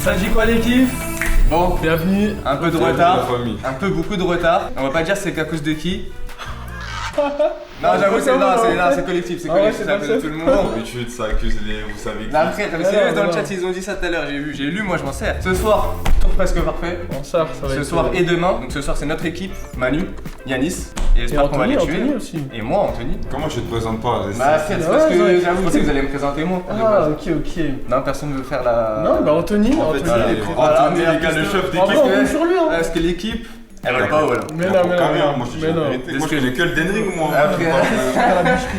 Ça dit quoi l'équipe? Bon, bienvenue. Un peu de retard, un peu beaucoup de retard. On va pas dire c'est qu'à cause de qui. Non, j'avoue, c'est collectif, c'est collectif, ça fait tout le monde. D'habitude, ça accuse les. Vous savez qui. Après, dans le chat, ils ont dit ça tout à l'heure, j'ai lu, moi je m'en sers. Ce soir, tour presque parfait. On sort, ça va Ce être soir et demain. Donc ce soir, c'est notre équipe, Manu, Yanis. Et j'espère qu'on va les tuer. Anthony aussi. Et moi, Anthony. Comment je te présente pas? Bah, c'est parce que j'avoue aussi, vous allez me présenter moi. Ah, ok. Non, personne ne veut faire la. Non, bah Anthony, En fait, Anthony. Anthony, les gars, le chef d'équipe. On compte sur lui, hein. Parce que l'équipe, elle va pas, voilà. Mais non, Moi, je te dis la vérité. Moi, je connais que le Denring, moi.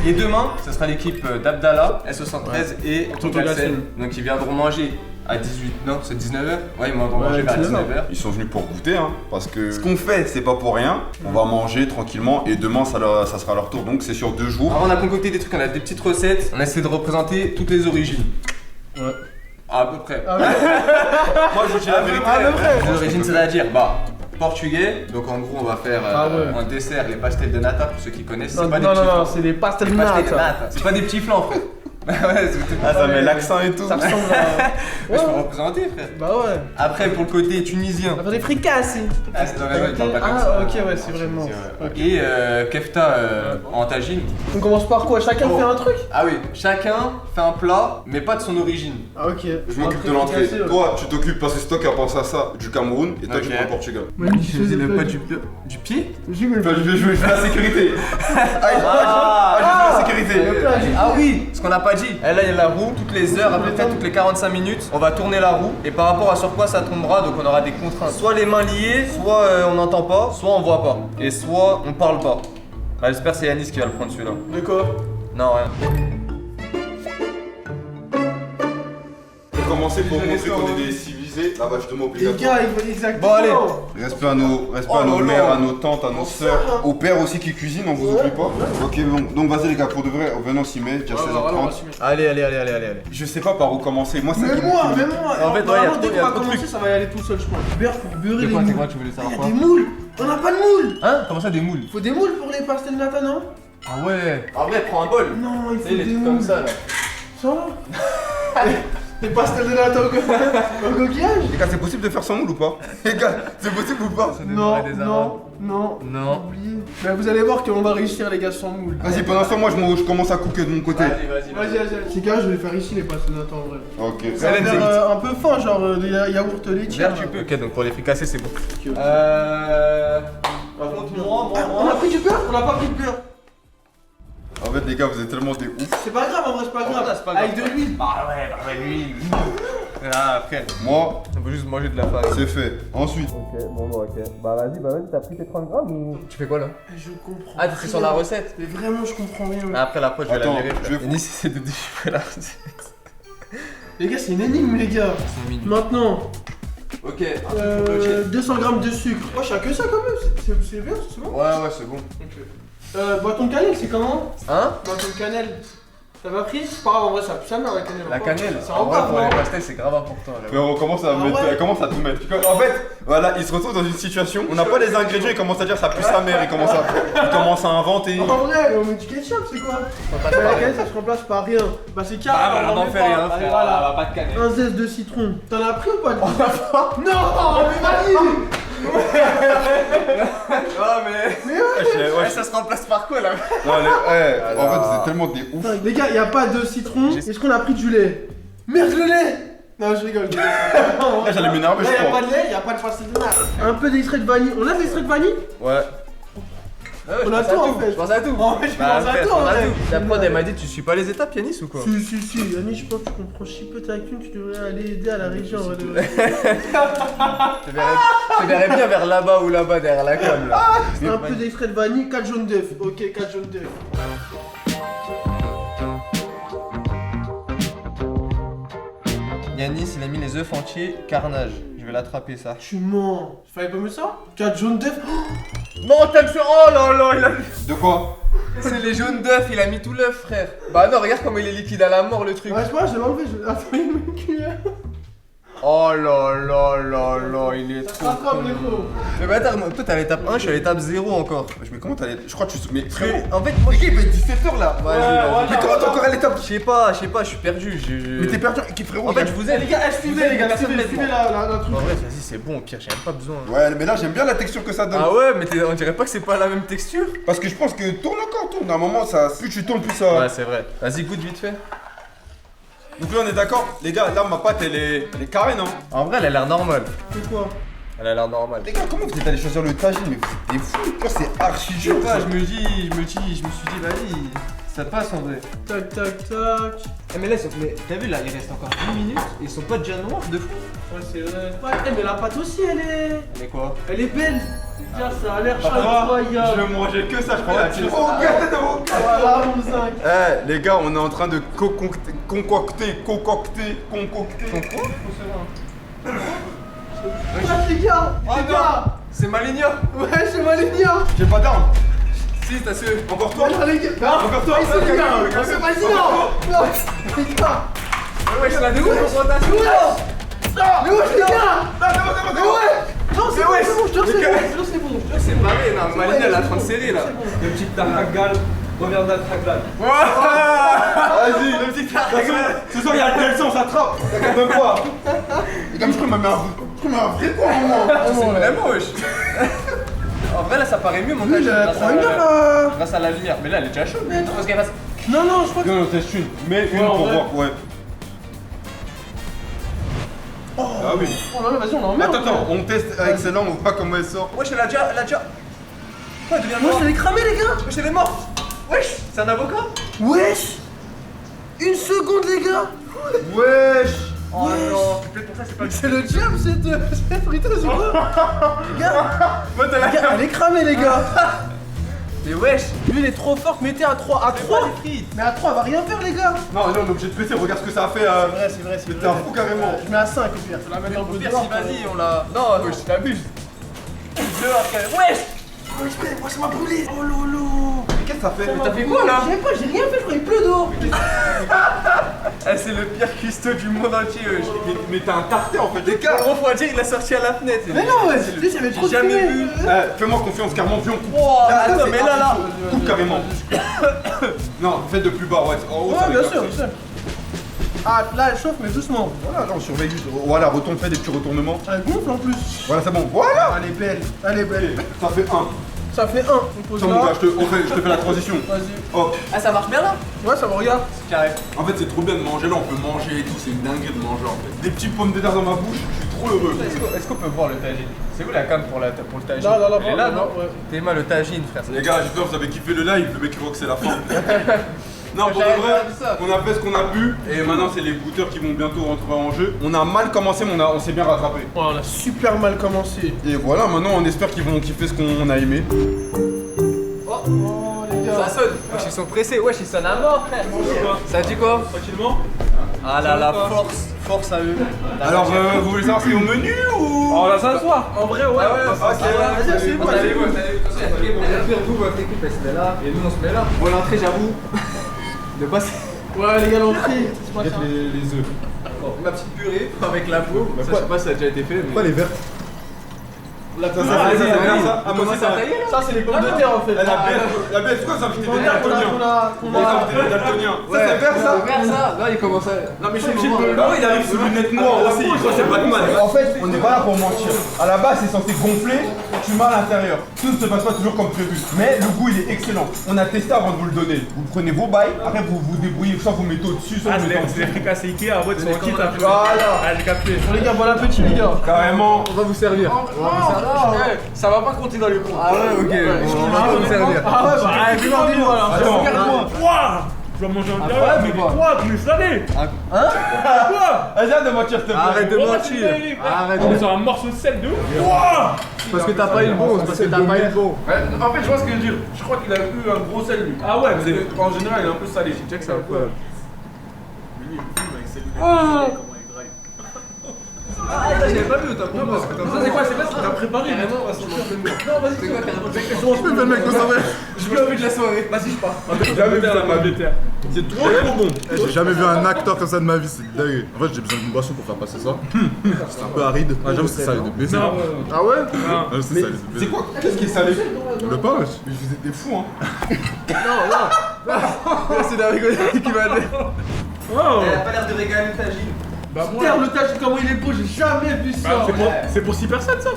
Et demain, ce sera l'équipe d'Abdallah, S73 et Togalsen. Donc ils viendront manger à 18, non c'est 19h. Ouais, ils viendront manger vers 19h. Ils sont venus pour goûter, hein, parce que ce qu'on fait, c'est pas pour rien. On va manger tranquillement et demain, ça sera leur tour. Donc c'est sur 2 jours. Alors on a concocté des trucs, on a des petites recettes. On a essayé de représenter toutes les origines. Ouais. À peu près. Moi, je dis la vérité. Les origines, c'est-à-dire, portugais. Donc en gros, on va faire un dessert, les pastels de nata pour ceux qui connaissent. Non, C'est pas des petits non, flancs. c'est des pastels de Pastels de nata. nata. C'est pas des petits flancs, frère. Ouais, c'est Ça met l'accent et tout. Ça ressemble à. Mais je peux représenter, frère. Bah ouais. Après, pour le côté tunisien. On va faire des fricassés. Ah, c'est dans la ils parlent pas comme ça. Ah, ok, ouais, c'est vraiment. Ok. Et kefta en tagine. On commence par quoi? Chacun fait un truc? Ah oui, chacun fait un plat, mais pas de son origine. Ah, ok. Je m'occupe de l'entrée. Toi, tu t'occupes parce que c'est toi qui as pensé à ça du Cameroun et toi tu prends le Portugal. Je faisais le plat du pied. Je veux la sécurité. Je veux la sécurité. Ah oui, ce qu'on n'a pas dit. Là, il y a la roue, toutes les heures, à peu près toutes les 45 minutes, on va tourner la roue. Et par rapport à sur quoi ça tombera, donc on aura des contraintes. Soit les mains liées, soit on n'entend pas, soit on voit pas. Et soit on parle pas. Bah, j'espère que c'est Yanis qui va le prendre celui-là. De quoi? Non, rien. Pour commencer, pour montrer qu'on est des civilisés, là-bas je te mets Les obligatoire. gars, il faut exactement. Bon, allez. Respect à nos mères, à nos tantes, à nos sœurs, aux pères aussi qui cuisinent, on vous oublie pas. Ok, donc vas-y les gars, pour de vrai, venez on s'y met, il y a 16h30. Allez. Je sais pas par où commencer, moi c'est Même moi. En fait, ouais, y a trop dès de qu'on va trucs. commencer, ça va y aller tout seul, je crois. Beurre pour beurrer les C'est moules. quoi, tu voulais Il savoir y a quoi? des moules. On n'a pas de moules. Hein? Comment ça, des moules? Faut des moules pour les pastels nata, non? Ah ouais. En vrai, prends un bol. Non, il faut Tu sais, les des trucs comme moules. ça là. Ça va? Des pastels de nata au coquillage? Les gars, c'est possible de faire sans moule ou pas? Les gars, c'est possible ou pas? Non, des Arabes. non. Non. Oubliez. Mais vous allez voir qu'on va réussir les gars sans moule. Vas-y, pendant ce temps, moi je commence à cooker de mon côté. Vas-y. Ces gars, je vais les faire ici les pastels nata en vrai. Ok. Ça va faire un peu fin, genre des yaourts laitiers. Vert, tu peux. Ok, donc pour les fricasser, c'est bon. Par contre, moi. On a pris du beurre? On n'a pas pris de beurre. En fait, les gars, vous êtes tellement des ouf. C'est pas grave, en vrai, c'est pas grave. c'est pas grave. Avec de l'huile. Bah ouais, l'huile. Ah, après, Moi, on peut juste manger de la farine. c'est fait. Ensuite, Ok, ok. Bah vas-y, t'as pris tes 30 grammes ou. Tu fais quoi là? Je comprends. Ah, t'es sur la recette? Mais vraiment, je comprends rien. Après, l'approche, je vais Attends, la virer. je vais- Yanis essaie de déchiffrer la recette. Les gars, c'est une énigme, les gars. 5 minutes. Maintenant, Ok, 200 grammes de sucre. Oh, je que ça quand même. C'est bien, c'est bon. Ouais, c'est bon. Bâton de cannelle, c'est comment? Hein? Bâton de cannelle. Ça va pris? C'est pas grave, en vrai, ça pue sa mère la cannelle. La cannelle. C'est En en vrai, bas, pour les non? pastels, c'est grave important. Là. on commence à mettre, ouais. elle commence à tout mettre. En fait, voilà, il se retrouve dans une situation, on n'a pas les ingrédients, il commence à dire ça pue sa mère, il commence à inventer. En vrai, on met du ketchup, c'est quoi? La cannelle, ça se remplace par rien. Bah, c'est carré. Ah, bah, on en fait rien, frère. Voilà. Pas de cannelle. Un zeste de citron. T'en as pris ou pas? Non, mais vas-y! Ah, mais. Ouais, Ça se remplace par quoi là? non, en fait, vous êtes tellement des ouf. Putain, les gars, y a pas de citron. Est-ce qu'on a pris du lait? Merde, le lait! Non, je rigole. Là, j'allais m'énerver, Là, je y a crois. pas de lait, y a pas de pastel de nata. Un peu d'extrait de vanille. On a de l'extrait de vanille? Ouais. On a tout en fait. Je pense à tout. En fait, je pense à tout en fait. La prod, elle m'a dit, tu suis pas les étapes, Yanis ou quoi? Si, Yannick, je pense que tu comprends si peu ta thune, tu devrais aller aider à la région. Je verrais bien vers là-bas ou là-bas derrière la com là. Un peu d'extrait de vanille, 4 jaunes d'œufs. Ok, 4 jaunes d'œufs. Yanis, il a mis les œufs entiers, carnage. Je vais l'attraper ça. Tu mens. Fallait pas mettre ça? 4 jaunes d'œufs. Non, t'as le sur. Oh là là, il a. De quoi? C'est les jaunes d'œufs, il a mis tout l'œuf, frère. Bah non, regarde comment il est liquide à la mort le truc. Ouais, je sais pas, je vais l'enlever. Attends, il met une cuillère. Oh là là là là, il est trop. Rattrape les gros. Mais bah attends, toi t'es à l'étape 1, je suis à l'étape 0 encore. Mais comment t'allais. Je crois que tu. Mais frérot. En fait, moi. Les gars, il va être 17h là. Vas-y, vas-y. Mais comment t'es encore à l'étape? Je sais pas, je suis perdu. Mais t'es perdu, frérot. En fait, je vous ai. Les gars, suivez les gars, suivez la truc. En vrai, vas-y, c'est bon, au pire, j'ai même pas besoin. Ouais, mais là, j'aime bien la texture que ça donne. Ah ouais, mais on dirait pas que c'est pas la même texture. Parce que je pense que tourne encore, tourne. À un moment, ça, plus tu tournes, plus ça. Ouais, c'est vrai. Vas-y, goûte vite fait. Donc là, on est d'accord. Les gars, là, ma pâte, elle est carrée, non? En vrai, elle a l'air normale. C'est quoi? Elle a l'air normale. Les gars, comment vous êtes allés choisir le tagine? Mais vous êtes des fous. Là, c'est archi Je sais dur. pas, je me suis dit, vas-y, ça passe en vrai. Tac, tac, tac. Eh mais là, mais t'as vu là, il reste encore 10 minutes et ils sont pas déjà noirs de fou. Ouais, c'est vrai. Ouais, mais la pâte aussi, elle est. Mais quoi? Elle est belle. Tiens, ça a l'air Je incroyable. veux manger que ça, je crois. Ouais, Oh, tu- gars, t'es bon. Voilà, mon 5. Eh, les gars, on est en train de concocter. Ah, les gars. Les gars. C'est Maligna. Ouais, c'est Maligna. J'ai pas d'armes. Si, t'as su. Encore toi? Non, les gars. Encore toi? C'est les gars. C'est pas ici, non. Non, les gars. Ouais, je la dégoûte pour ta Mais ouais, les gars. Mais ouais. Non, c'est bon, ouais, c'est bon, je te les c'est gars. bon, je te c'est bon. C'est pareil, non, Maligna elle est en train de serrer là. Le petit Tarragal revient d'Atragal. Vas-y, Le petit carré. ce soir, il y a le Nelson, ça trappe. T'inquiète même pas. Les gars, je crois qu'il m'a mis un vrai coup à un moment. C'est vraiment moche. En vrai, là, ça paraît mieux mon Oui, tagine prends une heure là. grâce à la lumière. Mais là, elle est déjà chaude. Parce qu'elle passe. Non, non, je crois que. Non, teste une. Mais une Ouais, en pour vrai. voir, ouais. Ah oui. Oh là là, vas-y, on en met. Attends, on teste avec celle-là, on voit comment elle sort. Wesh, elle a déjà. Quoi, elle devient Moi, noire? je l'ai cramé, les gars. Wesh, elle est morte. Wesh, c'est un avocat. Wesh. Une seconde, les gars. Wesh. Oh Wesh. non, peut-être pour ça, c'est pas C'est le jam, cette friteuse ou quoi? Les gars, Moi, t'as la les gars, elle est cramée, les gars. Mais wesh, L'huile est trop forte, mettez à 3. À 3 les frites. Mais à 3, elle va rien faire, les gars. Non, on est obligé de péter, regarde ce que ça a fait. C'est vrai, T'es un fou carrément. Je mets à 5 au pire. Je vais la mettre dans le Pire, boudoir. si, vas-y, on l'a. Non, wesh, t'abuses. Wesh. Moi, ça m'a brûlé. Oh lolo. Mais qu'est-ce que ça fait? T'as fait quoi là? Je sais pas, j'ai rien fait, je crois qu'il pleut dehors. Eh, c'est le pire cuistot du monde entier, wesh. Mais t'es un tarté en fait, les En gars. gros, faut dire, il l'a sorti à la fenêtre. Mais non, ouais, tu sais, j'avais trop de jamais fumée. vu. Fais-moi confiance, carrément, viens, on coupe. Oh, Là, attends, c'est mais là. coupe carrément. Non, fais de plus bas, ouais. En haut, ça Ouais, va bien être sûr, parti. bien sûr. Ah, là, elle chauffe, mais doucement. Voilà, là, on surveille juste. Voilà, retourne, fais des petits retournements. Elle gonfle en plus. Voilà, c'est bon. Voilà. Elle est belle, elle est belle. Ça fait un. Ça fait 1. On pose Tiens, mon gars, là. je te fais la transition. Vas-y. Hop. Ah, ça marche bien là? Ouais, ça me regarde. C'est carré. En fait, c'est trop bien de manger là, on peut manger et tout, c'est une dinguerie de manger en fait. Des petites pommes de terre dans ma bouche, je suis trop heureux. Est-ce qu'on peut voir le tagine? C'est où la cam pour le tagine? Là, Elle est là, non? ouais. T'es le tagine, frère. Les gars, j'espère que vous avez kiffé le live, le mec il voit que c'est la fin. Non, pour de J'avais vrai, pas vu ça. on a fait ce qu'on a pu et maintenant c'est les goûteurs qui vont bientôt rentrer en jeu. On a mal commencé, mais on s'est bien rattrapé. Oh, on a super mal commencé. Et voilà, maintenant on espère qu'ils vont kiffer ce qu'on a aimé. Oh, les gars. Ça sonne. Wesh, ils sont pressés. Wesh, ils sonnent à mort, frère. Ça dit quoi? Tranquillement. Ah là là, force à eux. Alors, vous voulez savoir ce qu'il y a au menu ou On va s'asseoir. En vrai, ouais. Ah ouais, ok, vas-y, c'est bon. Installez-vous. Vous, votre équipe, elle se met là. Et nous, on se met là. Bon, l'entrée, j'avoue. De passer. Ouais, les gars, l'entrée. C'est pas ça. les œufs. Ma petite purée avec la peau. Ça, je sais pas si ça a déjà été fait. Pourquoi les verts? La Ça, c'est bien ça. Ah, moi, Comment c'est ça ça. tailler là? Ça, c'est les pommes de terre en fait. La baie, c'est quoi ça, invité des daltoniens? Qu'on Les a. invités des daltoniens. Ça, c'est vert ça? Regarde ça. Là, il commence à. Non, mais je sais pas. Bah, il arrive sous lunettes noires aussi. Je crois que c'est Batman. En fait, on n'est pas là pour mentir. À la base, c'est censé gonfler, tu mets à l'intérieur. Tout ne se passe pas toujours comme prévu. Mais le goût, il est excellent. On a testé avant de vous le donner. Vous prenez vos bails, après vous vous débrouillez, soit vous mettez au-dessus, soit Ah, vous c'est mettez en les dessous. fricassés Ikea, en fait, ils sont en kit. Voilà. Ah, j'ai capté. Bon, les gars, bon appétit, les gars. Carrément. On va vous servir. Ça va pas compter dans les comptes. Ah ouais, ok. On va vous servir. Ah ouais, bah, regardez-moi là. Attends. Regarde-moi. Quoi? Je dois manger un Incroyable terrain, mais ou pas? quoi? Mais salé! Hein? Quoi? Vas-y, arrête de mentir, s'il te plaît. Arrête de Pourquoi mentir. tu me dis, frère? Arrête. On est sur un morceau de sel de ouf. Quoi? Parce que t'as pas eu le bon. C'est parce que t'as pas eu le bon. En fait, je vois ce que je veux dire. Je crois qu'il a eu un gros sel lui. Ah ouais, Parce que, en général, il est un peu salé. J'ai check ça un peu. Ah. Comment il graille. j'avais pas vu, t'as pas parce que Ça, c'est quoi? C'est pas ce qu'il t'a préparé. Carrément, parce qu'on fait le Non, vas-y, C'est quoi, carrément Mais le mec, ça va. Je veux envie de la soirée. Vas-y, je pars. Jamais vu ça de ma vie. C'est trop bon. J'ai jamais vu un acteur comme ça de ma vie, c'est dingue. En fait, j'ai besoin d'une boisson pour faire passer ça. C'est un peu aride. Ah, j'avoue, c'est salé de baiser. Non. Ah ouais? Non. Ah, c'est Mais salé de c'est baiser. quoi? Qu'est-ce qui est salé? Le pain, wesh. Mais vous êtes des fous, hein. C'est la rigolade qui m'a dit. Oh. Elle a pas l'air de régaler le tagine. Bah, terre, le tagine, comment il est beau, j'ai jamais vu ça. Bah, c'est pour 6 personnes ça.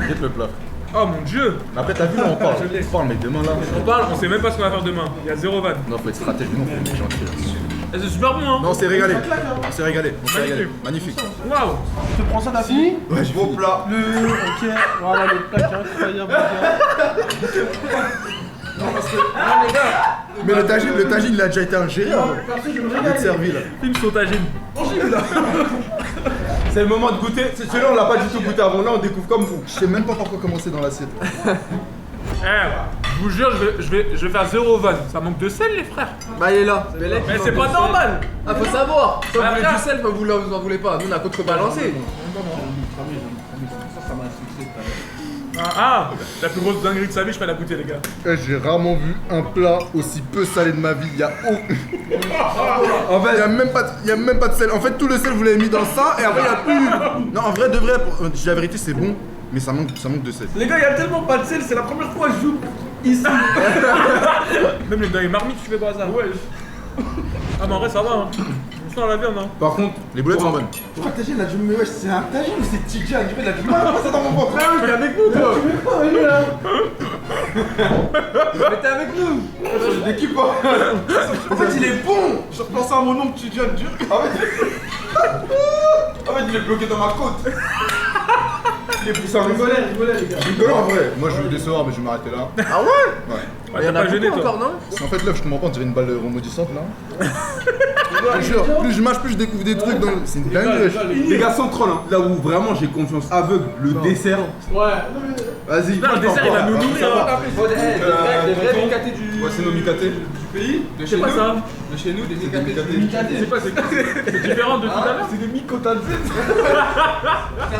Guette le plat. Oh mon dieu. Mais après, t'as vu, là, on parle. Je l'ai. On parle, mais demain, là. On parle, on sait même pas ce qu'on va faire demain. Il y a 0 vanne. Non, faut être stratège, non, faut être gentil. Et c'est super bon hein. Non, on s'est régalé. On s'est régalé. On s'est régalé. Magnifique. Magnifique. Waouh. Tu te prends ça, t'as fini? Ouais, j'ai Beau plat. Ok, voilà le plat qui est incroyable, les gars. Mais le tagine, il a déjà été ingéré avant. Perso, je me Il est régale. servi, là. Film sur tagine. C'est le moment de goûter. Celui-là, on l'a pas du tout goûté avant. Là, on découvre comme vous. Je sais même pas par quoi commencer dans l'assiette. Je vous jure, je vais faire 0 vanne. Ça manque de sel les frères. Bah, il est là. Mais c'est pas normal. Ah, faut savoir. Soit vous voulez Frère. du sel, soit vous en voulez pas. Nous, on a contrebalancé. Ça m'a succès tout à l'heure. Ah, la plus grosse dinguerie de sa vie, je vais la goûter les gars. J'ai rarement vu un plat aussi peu salé de ma vie. Il y a En fait, il y a même pas de sel. En fait, tout le sel vous l'avez mis dans ça et après il y a plus. Non, en vrai de vrai, je dis la vérité, c'est bon, mais ça manque de sel. Les gars, il y a tellement pas de sel, c'est la première fois que je joue ici. Même les dingues marmites, tu fais pas ça. Ouais. Ah, mais en vrai, ça va hein. On sent la viande hein. par contre, Les boulettes sont bonnes. je crois que Tagine, il a du. Mais wesh, c'est un Tagine ou c'est Tidja? Il a du mal à passer dans mon ventre. T'es avec nous, toi. Mais t'es avec nous. J'ai des kippes. En fait, il est bon. Je repensais à mon nom Tidja dur. En fait, il est bloqué dans ma côte. Il est poussé en rigoler. Rigolez, les gars. Rigolo en vrai. Moi je veux le décevoir, mais je vais m'arrêter là. Ah ouais? Ouais. Ouais, t'as pas gêné toi. encore, non? En fait, là, je comprends pas, on dirait une balle remodissante là. Je te jure, plus je mâche, plus je découvre des trucs dans le. C'est une dinguerie. Les gars, sans troll, hein. Là où vraiment j'ai confiance aveugle, le dessert. Ouais. Vas-y. Putain, le dessert il va nous nourrir hein. Les vrais Mikaté du Voici nos micatés. pays. De chez C'est pas nous. ça. De chez nous, des Mikaté. Mikaté. C'est pas, c'est différent de tout à l'heure. C'est des mycotades.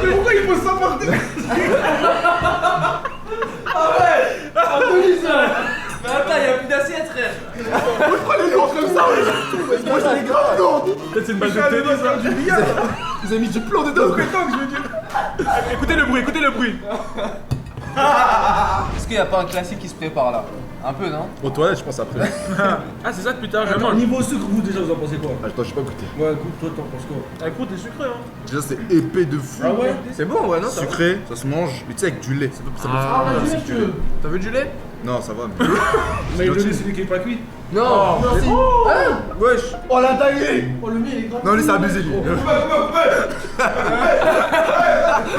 Mais pourquoi il faut ça par terre? Mais attends, y'a plus d'assiette, frère. Pourquoi les lourds comme ça? Moi j'ai des graves lourdes. Peut-être c'est une balle de tennis hein. Du billard. Vous avez mis du plomb dedans. Écoutez le bruit, écoutez le bruit. Est-ce qu'il n'y a pas un classique qui se prépare là? Un peu, non? Aux toilettes, je pense après. Ah, c'est ça que putain, je mange. Niveau sucre, vous déjà, vous en pensez quoi? Attends, j'ai pas goûté. Ouais, écoute, toi, t'en penses quoi? Ah, écoute, t'es sucré hein. Déjà, c'est épais de fou. Ah ouais? C'est bon, ouais, non? Sucré, ça se mange, mais tu sais, avec du lait. Ça peut Ah, vas-y, tu veux. T'as vu du lait? Non, ça va. Mais... Mais le lait, celui qui est pas cuit. Non. Oh. Non, c'est. Hein? Wesh. Oh, la taille. Oh, le mien, il est grave. Non, lui, c'est abusé, lui.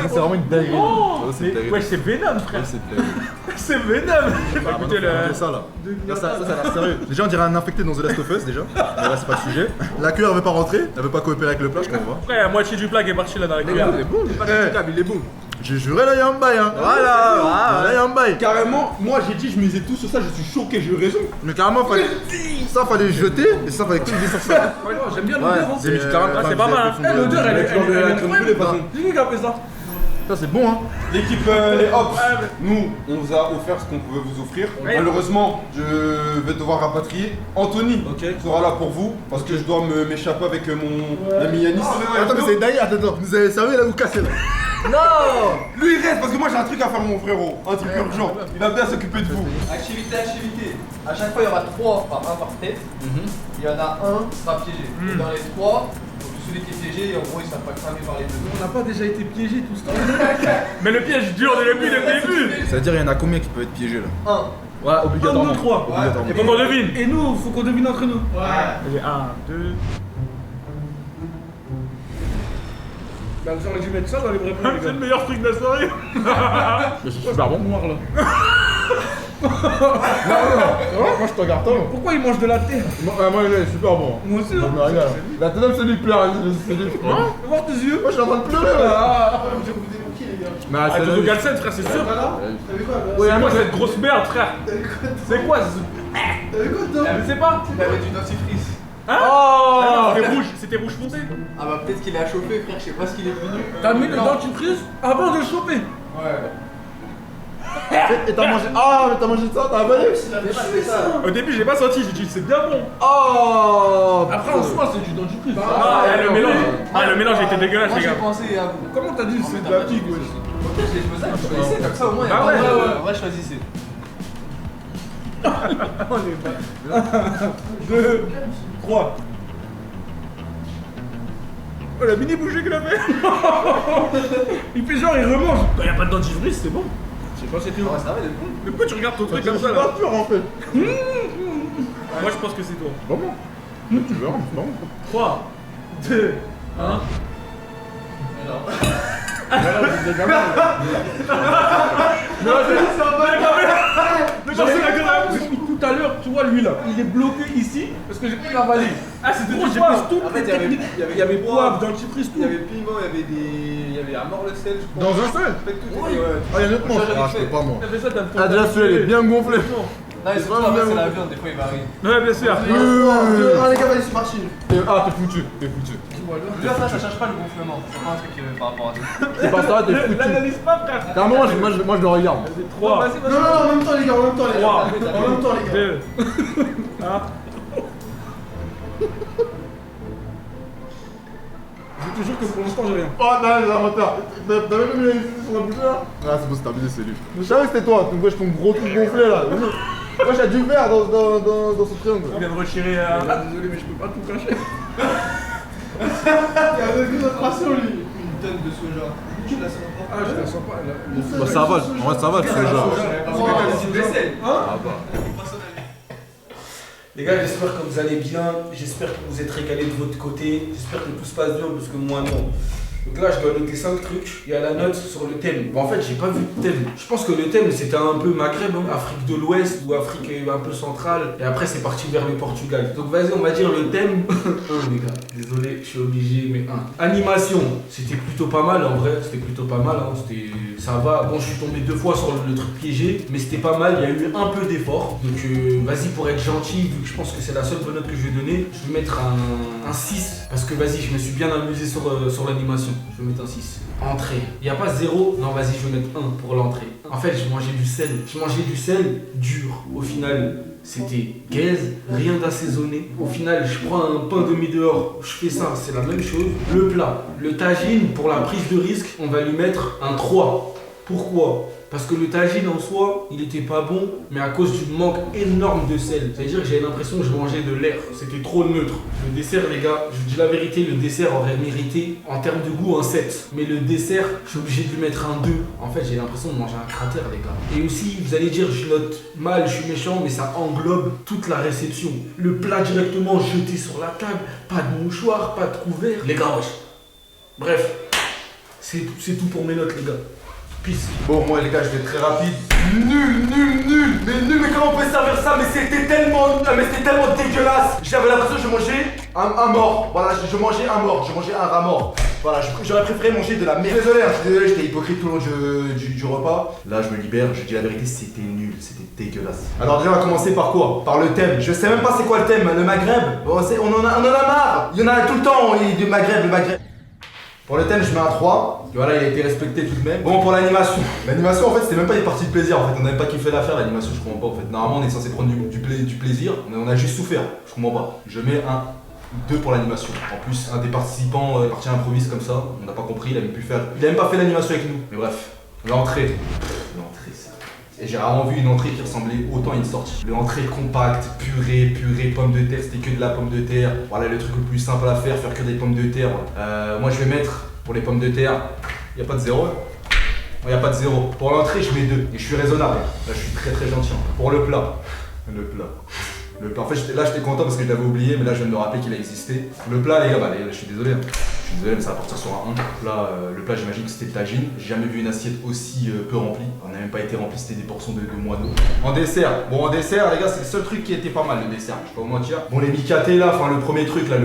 C'est vraiment une dinguerie. Oh, c'est mais terrible. ouais, c'est Venom frère. C'est terrible. C'est Venom. Écoutez le. C'est ça là. Là, ça a l'air sérieux. Déjà, on dirait un infecté dans The Last of Us déjà. Mais là, c'est pas le sujet. La cuillère veut pas rentrer, elle veut pas coopérer avec le plat, je comprends. Après, la moitié du plat qui est parti là dans la cuillère. Il est bon, il est pas critiquable, il est bon. J'ai juré là, y'a un bail, hein. Là, y'a un bail. Carrément, moi j'ai dit, je misais tout sur ça, je suis choqué, j'ai eu raison. Mais carrément, fallait jeter et ça, fallait cliquer sur ça. J'aime bien l'odeur. hein. C'est mis carrément. Ah, c'est pas mal, hein. Eh, l'odeur, elle est crème brûlée, de toute façon. C'est qui qui a fait ça? Ça, c'est bon, hein. L'équipe les Hops, nous, on vous a offert ce qu'on pouvait vous offrir. Ouais. Malheureusement, je vais devoir rapatrier. Anthony sera là pour vous parce que je dois m'échapper avec mon ami Yanis. Attends, mais c'est dingue, attends, vous avez servi là, vous cassez là. Non. Lui il reste parce que moi j'ai un truc à faire, mon frérot. Un truc urgent. Il va bien s'occuper de vous. Activité. À chaque fois, il y aura 3, enfin 1 par tête. Il y en a un qui sera piégé. Et dans les 3, donc celui qui est piégé, en gros, il ne sera pas cramé par les deux. On n'a pas déjà été piégé tout ce temps. Mais le piège dure dès le début. Ça veut dire, il y en a combien qui peuvent être piégés là? 1. Ouais, 1, 2, 3. Obligatoirement. Et faut qu'on devine. Et nous, faut qu'on devine entre nous. Allez, 1, 2. Bah, vous auriez dû mettre ça dans les vrais points, les C'est gars. le meilleur truc de la soirée. Mais c'est super bon. Noir là. Moi, je te regarde toi. Pourquoi il mange de la terre? Moi, il est super bon. Moi aussi. Je hein. me régale. La tête, c'est lui pleure. Fais voir tes yeux. Moi, je suis en train de pleurer là. J'ai vous démoqué, les gars. Mais Ah, Toto Galsen, frère, c'est sûr. T'avais quoi, là? C'est quoi cette grosse merde, frère? C'est quoi ce. T'avais quoi, toi? Je sais pas. Il avait du dentifrice. Hein? Oh, c'était rouge foncé. Ah bah peut-être qu'il a chauffé frère, je sais pas ce qu'il est devenu. T'as mis le dentifrice avant de le choper. Ouais. Et t'as mangé. Ah, mais t'as mangé ça, t'as avalé? Au début, j'ai pas senti, j'ai dit c'est bien bon. Oh. Après, en soi, c'est du dentifrice. Le mélange était dégueulasse, Moi les j'ai gars. pensé à vous. Comment t'as dit c'est de la pique, wesh? Ok, je faisais, je choisissais comme ça au moins. Ah ouais, En vrai, choisissez. On est pas. 2, 3. Oh la mini bouchée qu'il a fait. Il fait genre, il remange. Quand y a pas de dentifrice, c'est bon. Je sais pas, c'était où. Ouais, ça va, il est bon. Mais pourquoi tu regardes ton truc comme C'est ça pas là? pur en fait. Moi je pense que c'est toi. Vraiment? Tu verras, c'est marrant. 3, 2, 1. Tout à l'heure, tu vois lui là, il est bloqué ici parce que j'ai pris la valise. Ah c'est trop, j'ai pris tout. En fait, il y avait poivre, dentifrice, tout. Il y avait piment, il y avait des. Il y avait à mort le sel, je crois. Dans un seul? En fait, tout Ouais. était. Ouais. Ah, il y a un autre manche. Ça, j'avais Ah, je fait. peux pas moi. T'as fait ça, t'as Ah, déjà celui-là, il est bien gonflé. Non, et surtout, après, c'est la viande, des fois il varie. Ouais, bien sûr. Ah, les gars, vas-y, c'est parti. Ah, t'es foutu, t'es foutu. Là, ça change pas le gonflement. C'est pas un truc par rapport à ça. C'est pas ça, t'es foutu. L'analyse pas, frère. Carrément, moi je le regarde. 3, Non, en même temps, les gars, en même temps, les gars. 3, En même temps, les gars. 2, 1. Je te jure que pour l'instant j'ai rien. Oh non, les inventeurs. T'as même mis la liste sur la bouche là? Ah, c'est bon, c'est abusé, c'est lui. Je savais que c'était toi, tu vois, ton gros truc gonflé là. Moi, j'ai du verre dans ce triangle. Il vient de retirer. Désolé, mais je peux pas tout cacher. Il y a avec une autre ration, lui. Une tonne de soja. Tu la sens pas? Ah, je la sens pas. Bah, ça va, en vrai, ça va, le soja. Parce que t'as du vaisselle. Ah bah. Les gars, j'espère que vous allez bien, j'espère que vous êtes régalés de votre côté, j'espère que tout se passe bien parce que moi non. Donc là, je dois noter 5 trucs. Il y a la note sur le thème. Bon, en fait, j'ai pas vu de thème. Je pense que le thème, c'était un peu Maghreb, hein, Afrique de l'Ouest ou Afrique un peu centrale. Et après, c'est parti vers le Portugal. Donc vas-y, on va dire le thème. 1, les gars. Désolé, je suis obligé, mais 1. Animation, c'était plutôt pas mal en vrai. C'était plutôt pas mal. Hein. Ça va. Bon, je suis tombé 2 fois sur le truc piégé, mais c'était pas mal. Il y a eu un peu d'effort. Donc vas-y, pour être gentil, vu que je pense que c'est la seule bonne note que je vais donner, je vais mettre un 6. Parce que vas-y, je me suis bien amusé sur l'animation. Je vais mettre un 6. Entrée. Il n'y a pas 0. Non, vas-y, je vais mettre 1 pour l'entrée. En fait, je mangeais du sel. Je mangeais du sel dur. Au final, c'était gaze, rien d'assaisonné. Au final, je prends un pain demi dehors, je fais ça, c'est la même chose. Le plat. Le tagine, pour la prise de risque, on va lui mettre un 3. Pourquoi ? Parce que le tagine en soi, il était pas bon, mais à cause du manque énorme de sel. C'est-à-dire que j'avais l'impression que je mangeais de l'air. C'était trop neutre. Le dessert, les gars, je vous dis la vérité, le dessert aurait mérité, en termes de goût, un 7. Mais le dessert, je suis obligé de lui mettre un 2. En fait, j'ai l'impression de manger un cratère, les gars. Et aussi, vous allez dire, je note mal, je suis méchant, mais ça englobe toute la réception. Le plat directement jeté sur la table, pas de mouchoir, pas de couvert. Les gars, wesh. Bref, c'est tout pour mes notes, les gars. Peace. Bon, moi les gars, je vais être très rapide. Nul. Mais comment on peut servir ça? Mais c'était tellement dégueulasse. J'avais l'impression que je mangeais un mort. Voilà, je mangeais un mort. Je mangeais un rat mort. Voilà, j'aurais préféré manger de la merde. Désolé, je suis désolé, j'étais hypocrite tout le long du repas. Là, je me libère, je dis la vérité, c'était nul, c'était dégueulasse. Alors déjà, on va commencer par quoi? Par le thème. Je sais même pas c'est quoi le thème, le Maghreb. On en a marre. Il y en a tout le temps, du Maghreb, le Maghreb. Pour le thème, je mets un 3. Voilà, il a été respecté tout de même. Bon, pour l'animation. L'animation, en fait, c'était même pas une partie de plaisir. En fait, on n'avait pas kiffé l'affaire, l'animation, je comprends pas. En fait, normalement, on est censé prendre du plaisir. On a juste souffert. Je comprends pas. Je mets un 2 pour l'animation. En plus, un des participants est parti improvise comme ça. On n'a pas compris, il a même pas fait l'animation avec nous. Mais bref, l'entrée. L'entrée, ça. Et j'ai rarement vu une entrée qui ressemblait autant à une sortie. L'entrée compacte, purée, pommes de terre, c'était que de la pomme de terre. Voilà le truc le plus simple à faire que des pommes de terre. Moi je vais mettre pour les pommes de terre, il n'y a pas de 0. Il n'y a pas de 0. Pour l'entrée je mets 2. Et je suis raisonnable. Là je suis très gentil. Pour le plat. En fait là j'étais content parce que je l'avais oublié, mais là je viens de me rappeler qu'il a existé. Le plat les gars, je suis désolé. Je suis désolé, mais ça va partir sur un 1. Le plat, j'imagine que c'était le tagine. J'ai jamais vu une assiette aussi peu remplie. On n'a même pas été rempli, c'était des portions de moineaux. En dessert, les gars, c'est le seul truc qui était pas mal, le dessert. Je vais pas vous mentir. Bon, les micatés là, enfin le premier truc là,